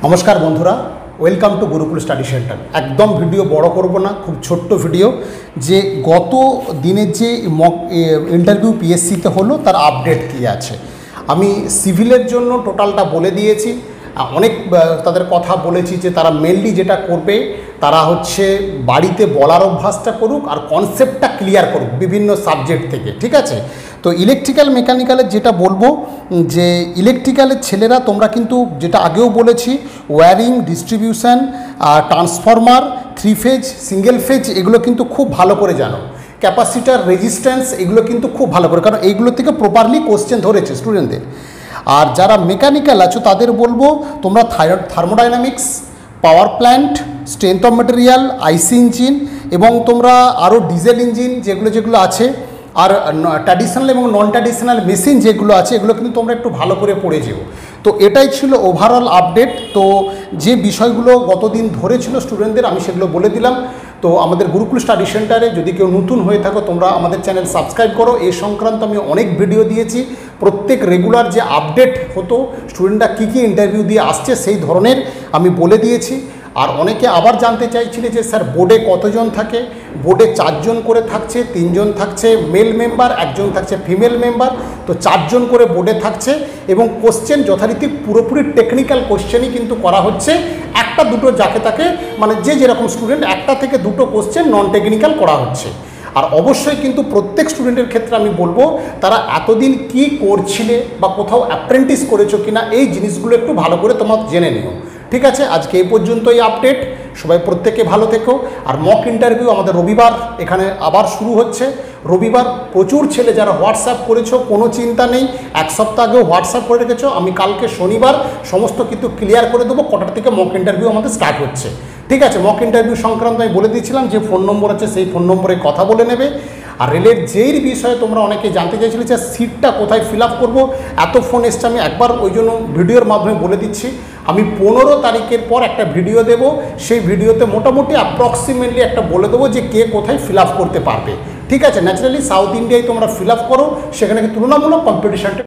নমস্কার বন্ধুরা, welcome to Gurukul study centre. একদম ভিডিও বড় করব না, খুব ছোট্ট ভিডিও। যে গত দিনের যে মক ইন্টারভিউ পিএসসিতে হলো তার আপডেট কী আছে। আমি সিভিলের জন্য টোটালটা বলে দিয়েছি, অনেক তাদের কথা বলেছি যে তারা মেনলি যেটা করবে তারা হচ্ছে বাড়িতে বলার অভ্যাসটা করুক আর কনসেপ্টটা ক্লিয়ার করুক বিভিন্ন সাবজেক্ট থেকে, ঠিক আছে। তো ইলেকট্রিক্যাল মেকানিক্যালের যেটা বলবো যে ইলেকট্রিক্যালের ছেলেরা তোমরা কিন্তু যেটা আগেও বলেছি wiring, distribution, transformer, three phase, single phase এগুলো কিন্তু খুব ভালো করে জানো। ক্যাপাসিটার, রেজিস্ট্যান্স এগুলো কিন্তু খুব ভালো করে, কারণ এইগুলো থেকে প্রপারলি কোশ্চেন ধরেছে স্টুডেন্টদের। আর যারা মেকানিক্যাল আছো তাদের বলবো তোমরা thermodynamics, power plant, strength of material, IC engine এবং তোমরা আরও ডিজেল ইঞ্জিন যেগুলো আছে আর ট্র্যাডিশনাল এবং নন ট্র্যাডিশনাল মেশিন যেগুলো আছে এগুলো কিন্তু তোমরা একটু ভালো করে পড়ে যেও। তো এটাই ছিল ওভারঅল আপডেট। তো যে বিষয়গুলো গতদিন ধরেছিল স্টুডেন্টদের আমি সেগুলো বলে দিলাম। তো আমাদের গুরুকুল স্টাডি সেন্টারে যদি কেউ নতুন হয়ে থাকো তোমরা আমাদের চ্যানেল সাবস্ক্রাইব করো। এই সংক্রান্ত আমি অনেক ভিডিও দিয়েছি, প্রত্যেক রেগুলার যে আপডেট হতো স্টুডেন্টরা কী কী ইন্টারভিউ দিয়ে আসছে সেই ধরনের আমি বলে দিয়েছি। আর অনেকে আবার জানতে চাইছিলে যে স্যার বোর্ডে কতজন থাকে। বোর্ডে 4 জন করে থাকছে, 3 জন থাকছে মেল মেম্বার, 1 জন থাকছে ফিমেল মেম্বার। তো 4 জন করে বোর্ডে থাকছে এবং কোশ্চেন যথারীতি পুরোপুরি টেকনিক্যাল কোশ্চেনই কিন্তু করা হচ্ছে। একটা দুটো যাকে তাকে মানে যে যেরকম স্টুডেন্ট 1টা থেকে 2টো কোশ্চেন নন টেকনিক্যাল করা হচ্ছে। আর অবশ্যই কিন্তু প্রত্যেক স্টুডেন্টের ক্ষেত্রে আমি বলবো তারা এতদিন কি করছিলে বা কোথাও অ্যাপ্রেন্টিস করেছো কিনা এই জিনিসগুলো একটু ভালো করে তোমার জেনে নিও, ঠিক আছে। আজকে এই পর্যন্তই আপডেট। সবাই প্রত্যেকে ভালো থেকো। আর মক ইন্টারভিউ আমাদের রবিবার এখানে আবার শুরু হচ্ছে। রবিবার প্রচুর ছেলে যারা হোয়াটসঅ্যাপ করেছো কোনো চিন্তা নেই, 1 সপ্তাহ আগেও হোয়াটসঅ্যাপ করে রেখেছো। আমি কালকে শনিবার সমস্ত কিন্তু ক্লিয়ার করে দেবো কটার থেকে মক ইন্টারভিউ আমাদের স্টার্ট হচ্ছে, ঠিক আছে। মক ইন্টারভিউ সংক্রান্ত আমি বলে দিয়েছিলাম যে ফোন নম্বর আছে সেই ফোন নম্বরে কথা বলে নেবে। আর রেলের যেই বিষয়ে তোমরা অনেকে জানতে চাইছিলে যে সিটটা কোথায় ফিল আপ করবো, এত ফোন এসছে আমি একবার ওই জন্য ভিডিওর মাধ্যমে বলে দিচ্ছি। আমি 15 তারিখের পর একটা ভিডিও দেব, সেই ভিডিওতে মোটামুটি অ্যাপ্রক্সিমেটলি একটা বলে দেবো যে কে কোথায় ফিল আপ করতে পারবে, ঠিক আছে। ন্যাচারালি সাউথ ইন্ডিয়ায় তোমরা ফিল আপ করো, সেখানে তুলনামূলক কম্পিটিশনটা